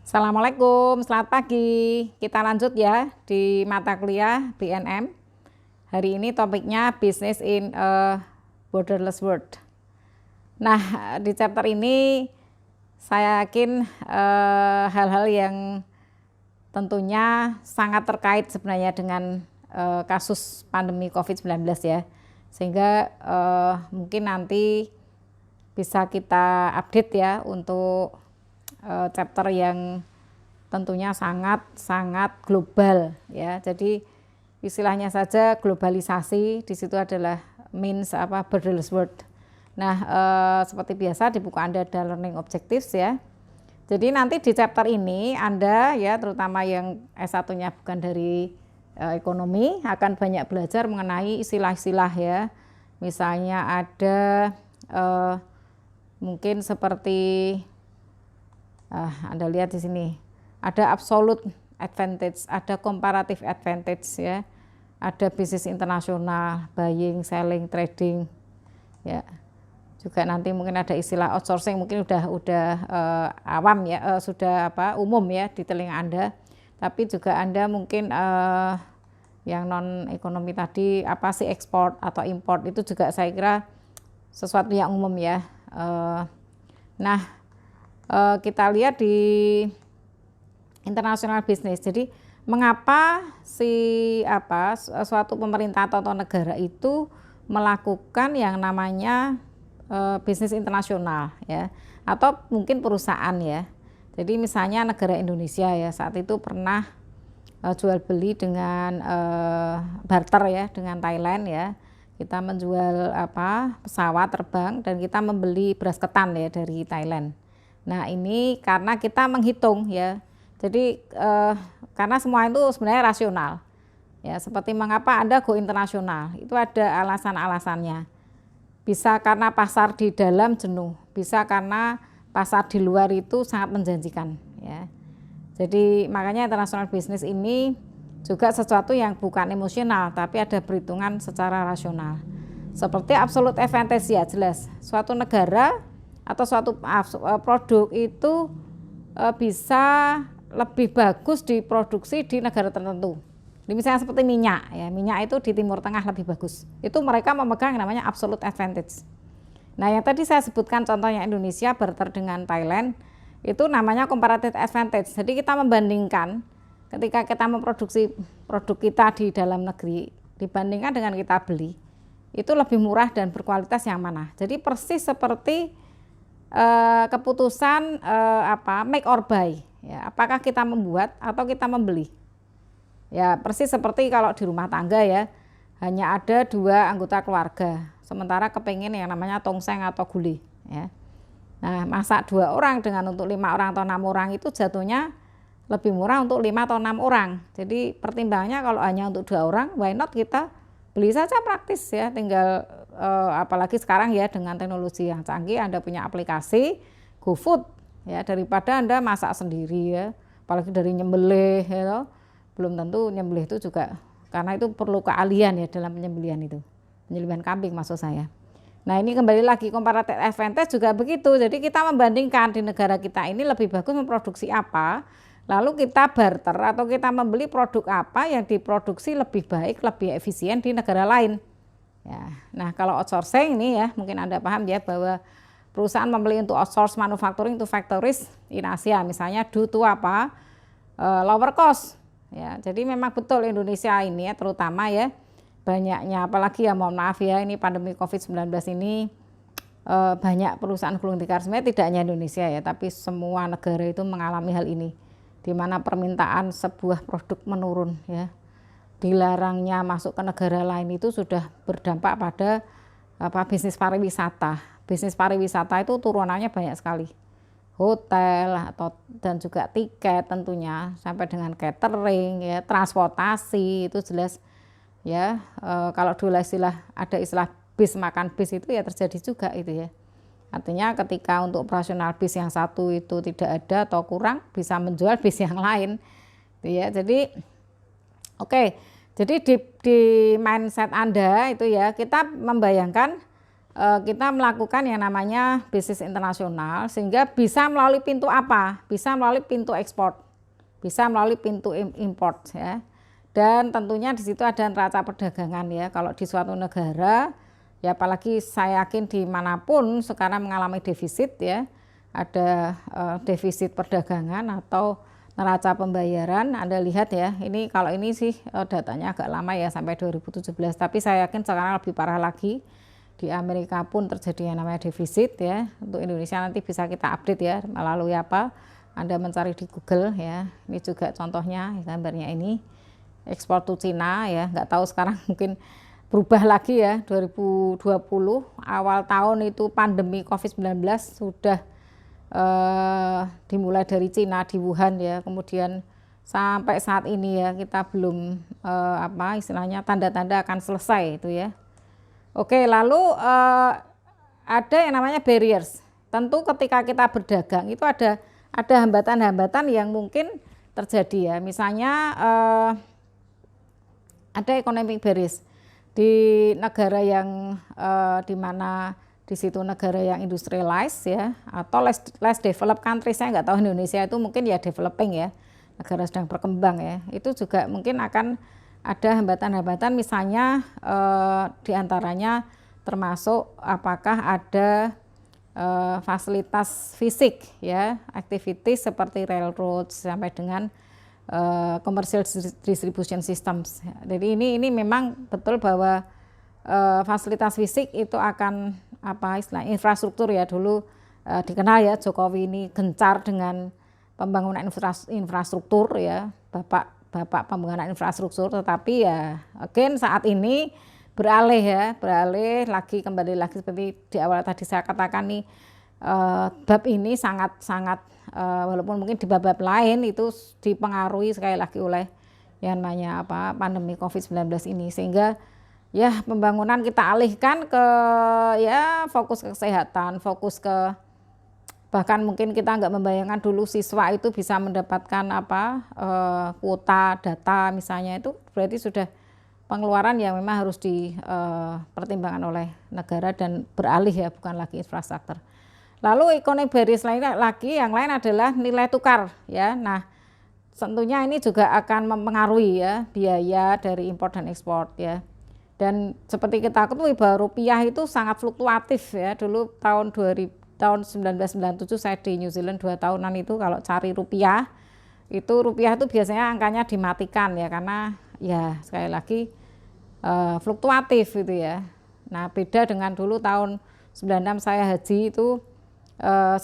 Assalamualaikum, selamat pagi. Kita lanjut ya di mata kuliah BNM. Hari ini topiknya Business in a Borderless World. Nah, di chapter ini saya yakin hal-hal yang tentunya sangat terkait sebenarnya dengan kasus pandemi COVID-19 ya. Sehingga mungkin nanti bisa kita update ya untuk chapter yang tentunya sangat global ya. Jadi istilahnya saja globalisasi, di situ adalah means borderless world. Nah, seperti biasa di buku Anda ada learning objectives ya. Jadi nanti di chapter ini Anda ya, terutama yang S1-nya bukan dari ekonomi, akan banyak belajar mengenai istilah-istilah ya. Misalnya ada mungkin seperti Anda lihat di sini, ada absolute advantage, ada comparative advantage ya, ada bisnis internasional, buying, selling, trading, ya. Juga nanti mungkin ada istilah outsourcing, mungkin udah awam ya, sudah umum ya di telinga Anda. Tapi juga Anda mungkin yang non ekonomi tadi apa sih ekspor atau import, itu juga saya kira sesuatu yang umum ya. Nah, kita lihat di international business. Jadi mengapa suatu pemerintah atau negara itu melakukan yang namanya bisnis internasional ya, atau mungkin perusahaan ya. Jadi misalnya negara Indonesia ya saat itu pernah jual beli dengan barter ya dengan Thailand ya. Kita menjual pesawat terbang dan kita membeli beras ketan ya dari Thailand. Nah, ini karena kita menghitung ya. Jadi karena semua itu sebenarnya rasional. Ya, seperti mengapa Anda go internasional, itu ada alasan-alasannya. Bisa karena pasar di dalam jenuh, bisa karena pasar di luar itu sangat menjanjikan ya. Jadi makanya international business ini juga sesuatu yang bukan emosional tapi ada perhitungan secara rasional. Seperti absolute advantage ya, jelas. Suatu negara atau suatu produk itu bisa lebih bagus diproduksi di negara tertentu. Misalnya seperti minyak ya, minyak itu di Timur Tengah lebih bagus. Itu mereka memegang yang namanya absolute advantage. Nah, yang tadi saya sebutkan contohnya Indonesia barter dengan Thailand, itu namanya comparative advantage. Jadi kita membandingkan ketika kita memproduksi produk kita di dalam negeri dibandingkan dengan kita beli, itu lebih murah dan berkualitas yang mana. Jadi persis seperti keputusan make or buy ya, apakah kita membuat atau kita membeli ya, persis seperti kalau di rumah tangga ya, hanya ada 2 anggota keluarga sementara kepengen yang namanya tongseng atau gulai ya. Nah, masak 2 orang dengan untuk 5 orang atau 6 orang itu jatuhnya lebih murah untuk 5 atau 6 orang. Jadi pertimbangannya kalau hanya untuk 2 orang, why not kita beli saja, praktis ya, tinggal apalagi sekarang ya dengan teknologi yang canggih, Anda punya aplikasi GoFood ya, daripada Anda masak sendiri ya, apalagi dari nyembelih ya, belum tentu nyembelih itu juga, karena itu perlu keahlian ya dalam penyembelihan itu, penyembelihan kambing maksud saya. Nah, ini kembali lagi comparative advantage juga begitu. Jadi kita membandingkan di negara kita ini lebih bagus memproduksi apa, lalu kita barter atau kita membeli produk apa yang diproduksi lebih baik, lebih efisien di negara lain. Ya. Nah, kalau outsourcing ini ya, mungkin Anda paham ya bahwa perusahaan membeli untuk outsource manufacturing to factories in Asia, misalnya due to lower cost. Ya, jadi memang betul Indonesia ini ya, terutama ya banyaknya, apalagi ya mohon maaf ya, ini pandemi COVID-19 ini banyak perusahaan gulung tikar, sebenarnya tidak hanya Indonesia ya, tapi semua negara itu mengalami hal ini, di mana permintaan sebuah produk menurun ya. Dilarangnya masuk ke negara lain itu sudah berdampak pada bisnis pariwisata. Bisnis pariwisata itu turunannya banyak sekali. Hotel dan juga tiket tentunya, sampai dengan catering ya, transportasi itu jelas ya. Kalau dulu ada istilah bis makan bis itu ya terjadi juga itu ya. Artinya ketika untuk operasional bis yang satu itu tidak ada atau kurang, bisa menjual bis yang lain ya. Jadi jadi di mindset Anda itu ya, kita membayangkan kita melakukan yang namanya bisnis internasional, sehingga bisa melalui pintu apa? Bisa melalui pintu ekspor, bisa melalui pintu import ya. Dan tentunya di situ ada neraca perdagangan ya. Kalau di suatu negara, ya apalagi saya yakin dimanapun sekarang mengalami defisit ya, ada defisit perdagangan atau neraca pembayaran. Anda lihat ya, ini kalau ini sih datanya agak lama ya sampai 2017, tapi saya yakin sekarang lebih parah lagi. Di Amerika pun terjadi yang namanya defisit ya. Untuk Indonesia nanti bisa kita update ya melalui apa? Anda mencari di Google ya. Ini juga contohnya gambarnya ini. Ekspor to Cina ya, nggak tahu sekarang mungkin berubah lagi ya. 2020 awal tahun itu pandemi COVID-19 sudah dimulai dari Cina di Wuhan ya, kemudian sampai saat ini ya kita belum apa istilahnya tanda-tanda akan selesai itu ya. Oke, lalu ada yang namanya barriers. Tentu ketika kita berdagang itu ada hambatan-hambatan yang mungkin terjadi ya. Misalnya ada economic barriers di negara yang di mana di situ negara yang industrialized ya, atau less developed country. Saya nggak tahu Indonesia itu mungkin ya developing ya, negara sedang berkembang ya, itu juga mungkin akan ada hambatan-hambatan, misalnya diantaranya termasuk apakah ada fasilitas fisik ya, activities seperti railroad sampai dengan commercial distribution systems. Jadi ini memang betul bahwa fasilitas fisik itu akan apa istilah infrastruktur ya, dulu dikenal ya Jokowi ini gencar dengan pembangunan infrastruktur ya, bapak pembangunan infrastruktur, tetapi ya again saat ini beralih lagi, kembali lagi seperti di awal tadi saya katakan nih, bab ini sangat walaupun mungkin di bab lain itu dipengaruhi sekali lagi oleh yang namanya apa pandemi COVID-19 ini, sehingga ya pembangunan kita alihkan ke ya fokus ke kesehatan, fokus ke bahkan mungkin kita nggak membayangkan dulu siswa itu bisa mendapatkan apa kuota data misalnya, itu berarti sudah pengeluaran yang memang harus dipertimbangkan oleh negara dan beralih ya, bukan lagi infrastruktur. Lalu economic barriers yang lain adalah nilai tukar ya. Nah tentunya ini juga akan mempengaruhi ya biaya dari impor dan ekspor ya. Dan seperti kita ketahui bahwa rupiah itu sangat fluktuatif ya. Dulu tahun 1997 saya di New Zealand 2 tahunan itu, kalau cari rupiah itu biasanya angkanya dimatikan ya, karena ya sekali lagi fluktuatif gitu ya. Nah beda dengan dulu tahun 96 saya haji itu $1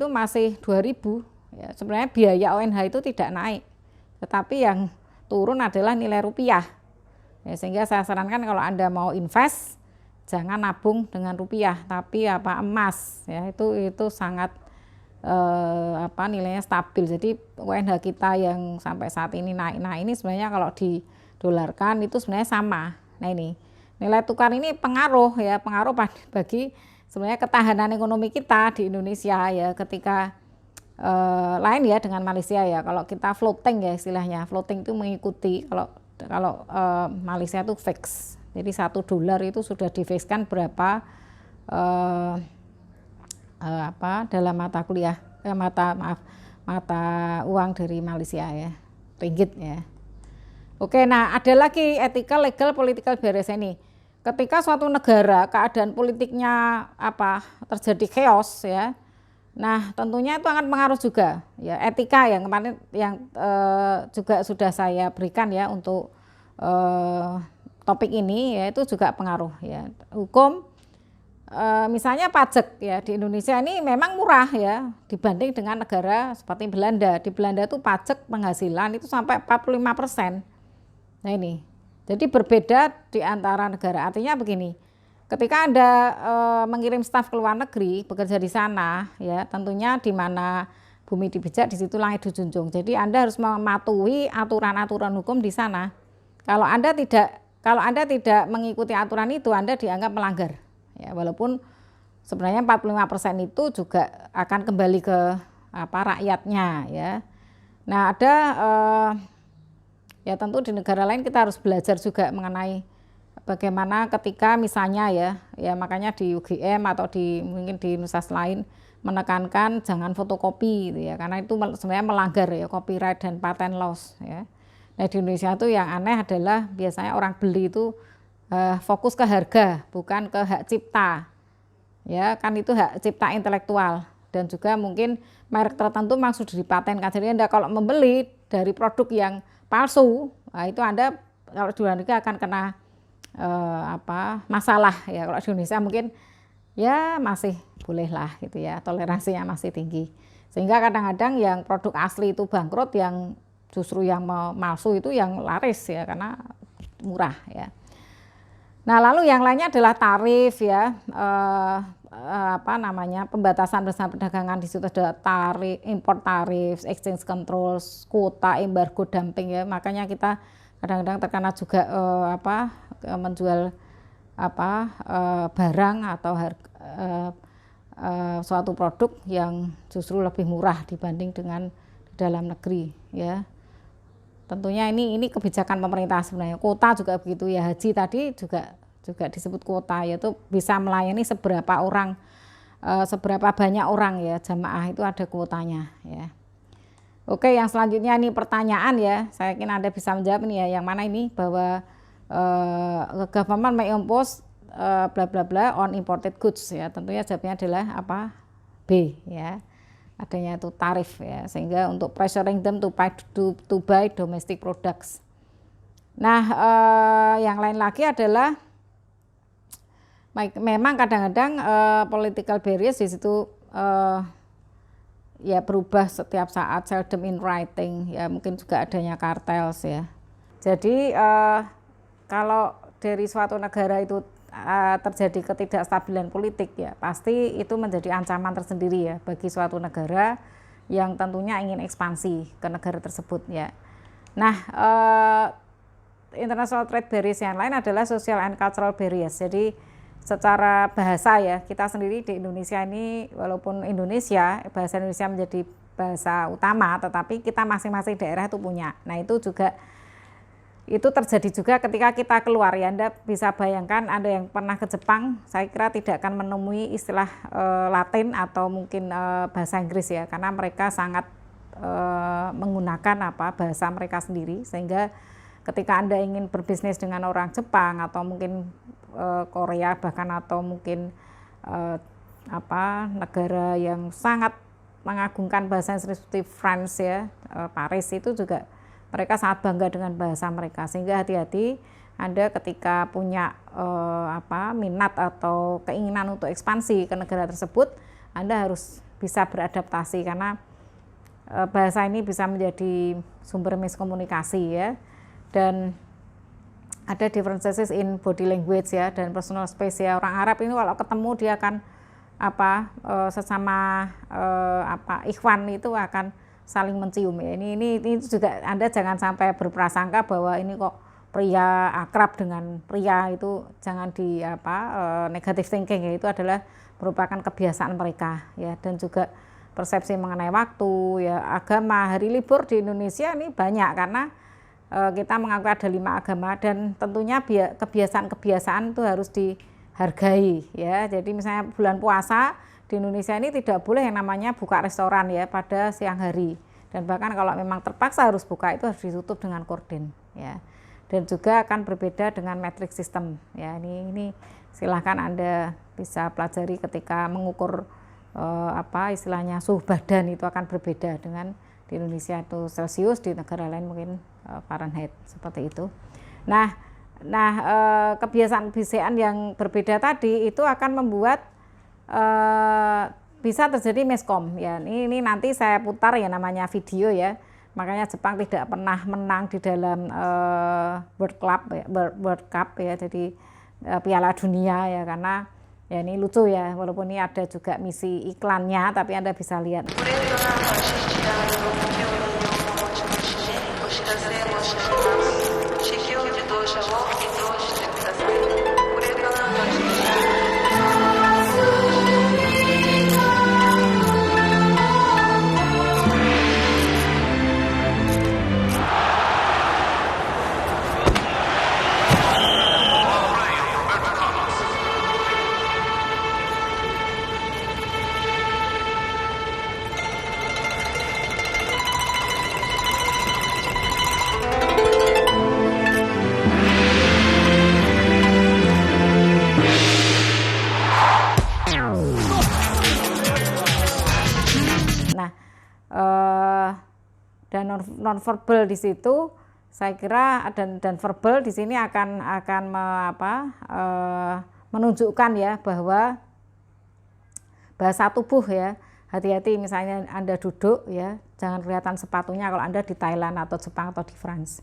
itu masih 2.000 ya. Sebenarnya biaya ONH itu tidak naik, tetapi yang turun adalah nilai rupiah. Ya, sehingga saya sarankan kalau Anda mau invest jangan nabung dengan rupiah, tapi apa emas ya, itu sangat nilainya stabil. Jadi UNH kita yang sampai saat ini naik, nah ini sebenarnya kalau didolarkan itu sebenarnya sama. Nah ini nilai tukar ini pengaruh bagi sebenarnya ketahanan ekonomi kita di Indonesia ya, ketika lain ya dengan Malaysia ya. Kalau kita floating ya istilahnya, floating itu mengikuti, kalau Malaysia itu fix, jadi $1 itu sudah difixkan berapa dalam mata kuliah mata uang dari Malaysia ya, ringgit ya. Oke, nah ada lagi ethical, legal, political barriers ini. Ketika suatu negara keadaan politiknya terjadi chaos ya, nah tentunya itu akan pengaruh juga ya, etika yang kemarin yang juga sudah saya berikan ya untuk topik ini ya, itu juga pengaruh ya. Hukum misalnya pajak ya, di Indonesia ini memang murah ya dibanding dengan negara seperti Belanda. Di Belanda itu pajak penghasilan itu sampai 45%. Nah ini jadi berbeda di antara negara. Artinya begini, ketika Anda mengirim staf ke luar negeri bekerja di sana ya, tentunya di mana bumi dipijak di situ langit dijunjung. Jadi Anda harus mematuhi aturan-aturan hukum di sana. Kalau Anda tidak mengikuti aturan itu, Anda dianggap melanggar. Ya, walaupun sebenarnya 45% itu juga akan kembali ke rakyatnya ya. Nah ada ya tentu di negara lain kita harus belajar juga mengenai bagaimana ketika misalnya ya makanya di UGM atau mungkin di universitas lain menekankan jangan fotokopi gitu ya, karena itu sebenarnya melanggar ya copyright dan patent laws ya. Nah di Indonesia itu yang aneh adalah biasanya orang beli itu fokus ke harga bukan ke hak cipta ya, kan itu hak cipta intelektual, dan juga mungkin merek tertentu memang sudah dipatenkan. Jadi Anda kalau membeli dari produk yang palsu, nah itu Anda kalau di luar negeri akan kena masalah ya. Kalau di Indonesia mungkin ya masih boleh lah gitu ya, toleransinya masih tinggi, sehingga kadang-kadang yang produk asli itu bangkrut, yang justru yang palsu itu yang laris ya karena murah ya. Nah lalu yang lainnya adalah tarif ya, pembatasan bersama perdagangan. Di situ ada tarif, import tarif, exchange controls, kuota, embargo, dumping ya. Makanya kita kadang-kadang terkena juga menjual barang atau suatu produk yang justru lebih murah dibanding dengan di dalam negeri ya. Tentunya ini kebijakan pemerintah sebenarnya. Kuota juga begitu ya, haji tadi juga disebut kuota, yaitu bisa melayani seberapa banyak orang ya, jamaah itu ada kuotanya ya. Oke, yang selanjutnya ini pertanyaan ya, saya yakin Anda bisa menjawab ini ya, yang mana ini bahwa government may impose bla bla bla on imported goods ya. Tentunya jawabnya adalah B ya. Adanya itu tarif ya, sehingga untuk pressuring them to buy domestic products. Nah yang lain lagi adalah memang kadang-kadang political barriers di situ ya berubah setiap saat, seldom in writing ya, mungkin juga adanya kartels ya. Jadi kalau dari suatu negara itu terjadi ketidakstabilan politik ya, pasti itu menjadi ancaman tersendiri ya bagi suatu negara yang tentunya ingin ekspansi ke negara tersebut ya. Nah international trade barriers yang lain adalah social and cultural barriers. Jadi secara bahasa ya, kita sendiri di Indonesia ini, walaupun bahasa Indonesia menjadi bahasa utama, tetapi kita masing-masing daerah itu punya. Nah itu terjadi juga ketika kita keluar ya. Anda bisa bayangkan, Anda yang pernah ke Jepang, saya kira tidak akan menemui istilah Latin atau mungkin bahasa Inggris ya, karena mereka sangat menggunakan bahasa mereka sendiri, sehingga ketika Anda ingin berbisnis dengan orang Jepang atau mungkin Korea bahkan, atau mungkin negara yang sangat mengagungkan bahasa seperti France ya, Paris, itu juga mereka sangat bangga dengan bahasa mereka, sehingga hati-hati Anda ketika punya minat atau keinginan untuk ekspansi ke negara tersebut, Anda harus bisa beradaptasi, karena bahasa ini bisa menjadi sumber miskomunikasi ya, dan ada differences in body language ya, dan personal space ya. Orang Arab ini kalau ketemu dia akan sesama ikhwan itu akan saling mencium ya. Ini juga Anda jangan sampai berprasangka bahwa ini kok pria akrab dengan pria, itu jangan negative thinking ya. Itu adalah merupakan kebiasaan mereka ya, dan juga persepsi mengenai waktu ya, agama, hari libur di Indonesia ini banyak karena kita mengakui ada 5 agama, dan tentunya kebiasaan itu harus dihargai ya. Jadi misalnya bulan puasa di Indonesia ini tidak boleh yang namanya buka restoran ya pada siang hari, dan bahkan kalau memang terpaksa harus buka itu harus ditutup dengan korden ya. Dan juga akan berbeda dengan metric system ya. Ini silahkan Anda bisa pelajari ketika mengukur istilahnya suhu badan, itu akan berbeda dengan di Indonesia itu Celsius, di negara lain mungkin Fahrenheit, seperti itu. Nah kebiasaan-kebiasaan yang berbeda tadi itu akan membuat bisa terjadi miskom ya. Ini nanti saya putar ya, namanya video ya. Makanya Jepang tidak pernah menang di dalam World Cup ya, jadi Piala Dunia ya, karena ya ini lucu ya, walaupun ini ada juga misi iklannya, tapi Anda bisa lihat. dan non verbal di situ, saya kira dan verbal di sini akan menunjukkan ya bahwa bahasa tubuh ya. Hati-hati misalnya Anda duduk ya, jangan kelihatan sepatunya kalau Anda di Thailand atau Jepang atau di France.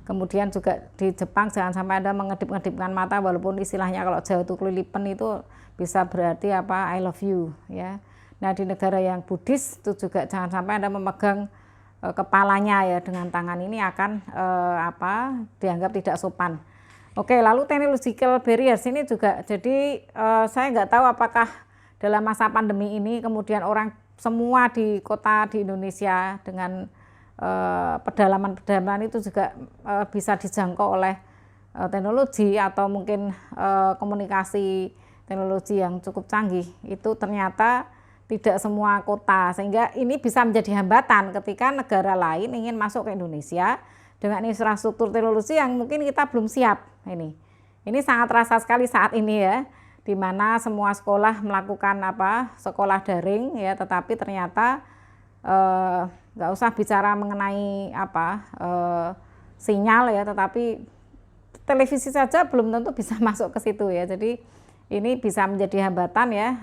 Kemudian juga di Jepang jangan sampai Anda mengedip-ngedipkan mata, walaupun istilahnya kalau Jawa itu kelilipan itu bisa berarti I love you ya. Nah, di negara yang Buddhis itu juga jangan sampai Anda memegang kepalanya ya dengan tangan, ini akan dianggap tidak sopan. Oke, lalu technological barriers ini juga, jadi saya nggak tahu apakah dalam masa pandemi ini kemudian orang semua di kota di Indonesia dengan pedalaman itu juga bisa dijangkau oleh teknologi atau mungkin komunikasi teknologi yang cukup canggih. Itu ternyata tidak semua kota, sehingga ini bisa menjadi hambatan ketika negara lain ingin masuk ke Indonesia dengan infrastruktur teknologi yang mungkin kita belum siap. Ini sangat terasa sekali saat ini ya, di mana semua sekolah melakukan sekolah daring ya, tetapi ternyata nggak usah bicara mengenai sinyal ya, tetapi televisi saja belum tentu bisa masuk ke situ ya. Jadi ini bisa menjadi hambatan ya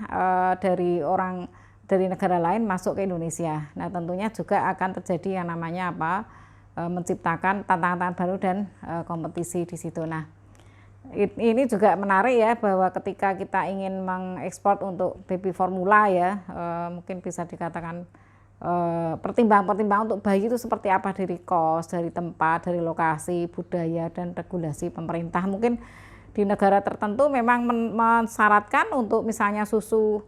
dari negara lain masuk ke Indonesia. Nah, tentunya juga akan terjadi yang namanya menciptakan tantangan baru dan kompetisi di situ. Nah, ini juga menarik ya, bahwa ketika kita ingin mengekspor untuk baby formula ya, mungkin bisa dikatakan pertimbangan-pertimbangan untuk bayi itu seperti apa, dari kos, dari tempat, dari lokasi, budaya, dan regulasi pemerintah. Mungkin di negara tertentu memang mensyaratkan untuk misalnya susu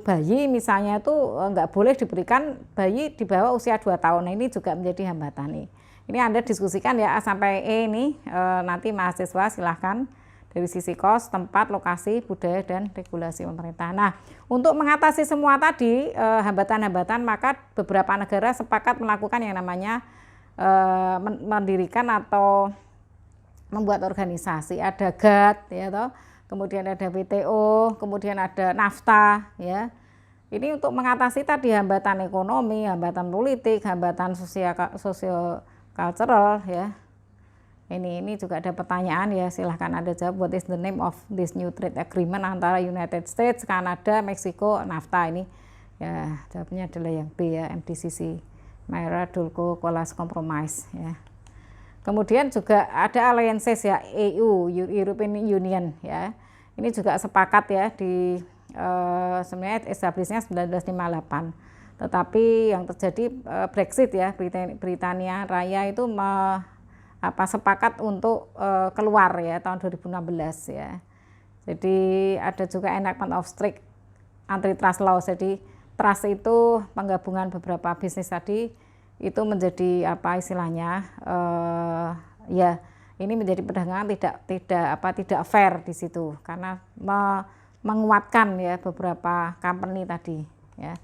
bayi misalnya itu nggak boleh diberikan bayi di bawah usia 2 tahun. Nah, ini juga menjadi hambatan nih. Ini Anda diskusikan ya A sampai E ini, nanti mahasiswa silahkan dari sisi kos, tempat, lokasi, budaya, dan regulasi pemerintah. Nah, untuk mengatasi semua tadi hambatan-hambatan, maka beberapa negara sepakat melakukan yang namanya mendirikan atau membuat organisasi. Ada GATT ya toh, kemudian ada WTO, kemudian ada NAFTA ya. Ini untuk mengatasi tadi hambatan ekonomi, hambatan politik, hambatan sosio cultural ya. Ini juga ada pertanyaan ya, silahkan Anda jawab. What is the name of this new trade agreement antara United States, Kanada, Meksiko, NAFTA? Ini ya, jawabnya adalah yang B ya, MDCC, Maira-Dulko-Colas Compromise ya. Kemudian juga ada alliances ya, EU, European Union ya. Ini juga sepakat ya di sebenarnya establishnya 1958. Tetapi yang terjadi Brexit ya, Britania Raya itu sepakat untuk keluar ya tahun 2016 ya. Jadi ada juga enactment of strict antitrust law. Jadi trust itu penggabungan beberapa bisnis tadi, itu menjadi istilahnya ya, ini menjadi perdagangan tidak fair di situ, karena menguatkan ya beberapa company tadi ya.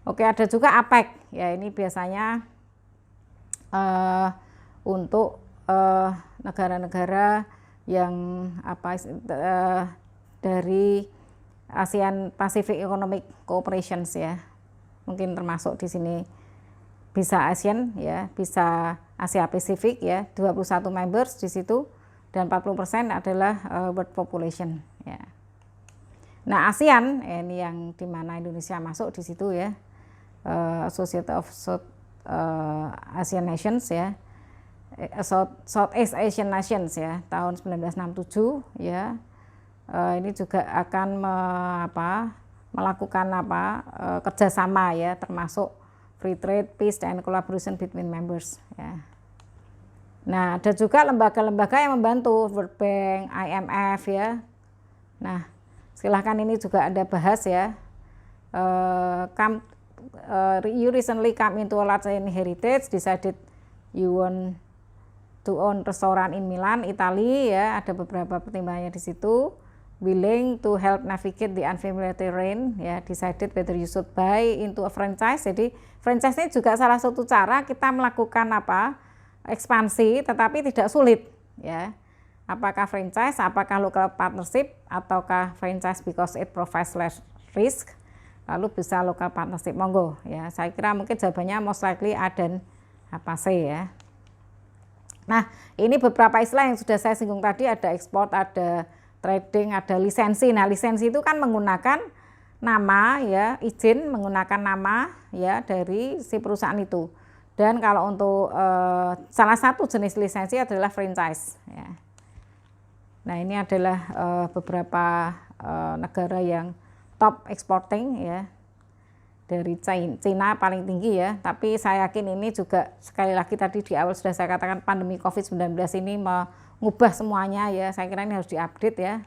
Oke, ada juga APEC ya, ini biasanya untuk negara-negara yang dari ASEAN Pacific Economic Cooperation ya, mungkin termasuk di sini bisa ASEAN ya, bisa Asia Pasifik ya, 21 members di situ, dan 40% adalah world population ya. Nah, ASEAN ini yang dimana Indonesia masuk di situ ya, Society of South Asian Nations ya, Southeast Asian Nations ya, tahun 1967 ya. Ini juga akan melakukan kerjasama ya, termasuk free trade, peace, and collaboration between members ya. Nah, ada juga lembaga-lembaga yang membantu, World Bank, IMF ya. Nah, silahkan ini juga Anda bahas ya. You recently come into a large heritage, decided you want to own restaurant in Milan, Italy ya. Ada beberapa pertimbangannya di situ. Willing to help navigate the unfamiliar terrain ya, decided whether you should buy into a franchise. Jadi franchise ini juga salah satu cara kita melakukan ekspansi tetapi tidak sulit ya. Apakah franchise, apakah local partnership, ataukah franchise because it provides less risk. lalu bisa local partnership. Monggo ya, saya kira mungkin jawabannya most likely A dan apa C ya. Nah, ini beberapa istilah yang sudah saya singgung tadi, ada ekspor, ada trading, ada lisensi. Nah, lisensi itu kan menggunakan nama ya, izin menggunakan nama ya dari si perusahaan itu. Dan kalau untuk salah satu jenis lisensi adalah franchise ya. Nah, ini adalah beberapa negara yang top exporting ya. Dari China paling tinggi ya, tapi saya yakin ini juga sekali lagi tadi di awal sudah saya katakan pandemi COVID-19 ini mengubah semuanya ya, saya kira ini harus diupdate ya.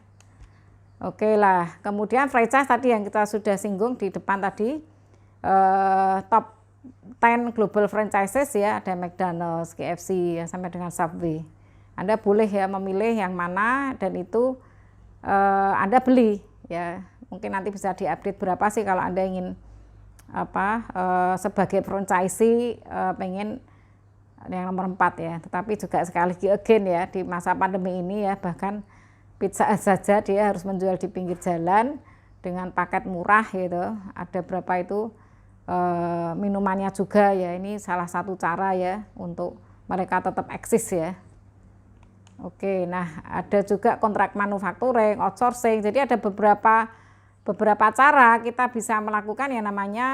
Oke lah, kemudian franchise tadi yang kita sudah singgung di depan tadi, top 10 global franchises ya, ada McDonald's, KFC ya, sampai dengan Subway. Anda boleh ya memilih yang mana dan itu Anda beli ya, mungkin nanti bisa diupdate berapa sih kalau Anda ingin sebagai franchisee pengen yang nomor 4 ya, tetapi juga sekali lagi again ya, di masa pandemi ini ya, bahkan pizza saja dia harus menjual di pinggir jalan dengan paket murah gitu, ada berapa itu minumannya juga ya, ini salah satu cara ya untuk mereka tetap eksis ya. Oke, nah ada juga kontrak manufacturing, outsourcing, jadi ada beberapa cara kita bisa melakukan yang namanya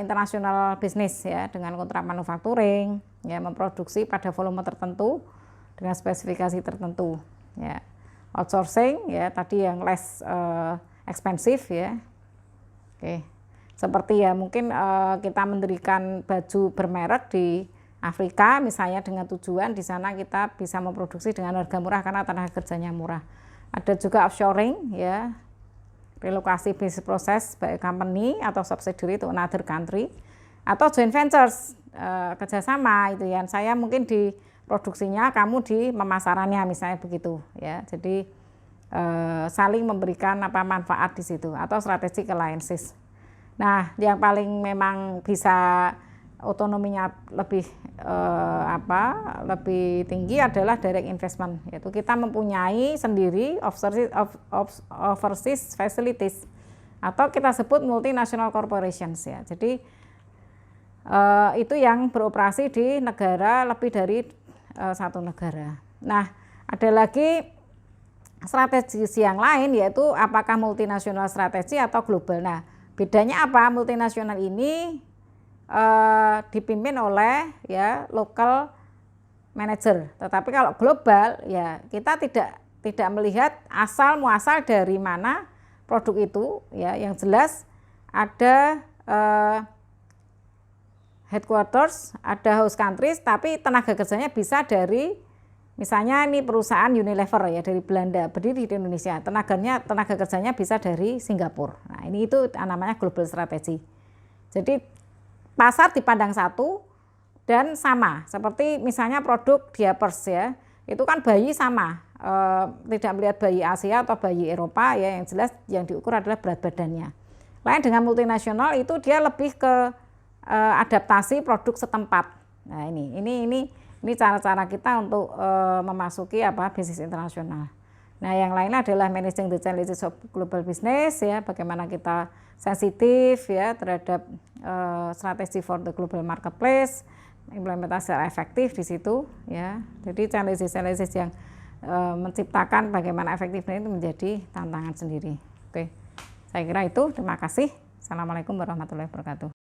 international business ya, dengan kontrak manufacturing ya, memproduksi pada volume tertentu dengan spesifikasi tertentu ya. Outsourcing ya tadi yang less expensive ya. Oke. Seperti ya mungkin kita mendirikan baju bermerek di Afrika misalnya dengan tujuan di sana kita bisa memproduksi dengan harga murah karena tenaga kerjanya murah. Ada juga offshoring ya, relokasi bisnis proses by company atau subsidiary to another country, atau joint ventures kerjasama itu ya, saya mungkin di produksinya, kamu di pemasarannya misalnya begitu ya, jadi saling memberikan manfaat di situ, atau strategic alliances. Nah, yang paling memang bisa otonominya lebih lebih tinggi adalah direct investment, yaitu kita mempunyai sendiri overseas facilities atau kita sebut multinational corporations ya. Jadi itu yang beroperasi di negara lebih dari satu negara. Nah, ada lagi strategi yang lain, yaitu apakah multinasional strategi atau global. Nah, bedanya apa? Multinasional ini dipimpin oleh ya local manager, tetapi kalau global ya kita tidak melihat asal muasal dari mana produk itu ya, yang jelas ada headquarters, ada host countries, tapi tenaga kerjanya bisa dari, misalnya ini perusahaan Unilever ya dari Belanda berdiri di Indonesia, tenaga kerjanya bisa dari Singapura. Nah, ini itu namanya global strategy. Jadi pasar dipandang satu dan sama, seperti misalnya produk diapers ya, itu kan bayi sama, tidak melihat bayi Asia atau bayi Eropa ya, yang jelas yang diukur adalah berat badannya. Lain dengan multinasional, itu dia lebih ke adaptasi produk setempat. Nah, ini cara-cara kita untuk memasuki bisnis internasional. Nah, yang lainnya adalah managing the challenges of global business ya, bagaimana kita sensitif ya terhadap strategi for the global marketplace, implementasi efektif di situ ya. Jadi challenges yang menciptakan bagaimana efektifnya itu menjadi tantangan sendiri. Oke, saya kira itu. Terima kasih. Assalamualaikum warahmatullahi wabarakatuh.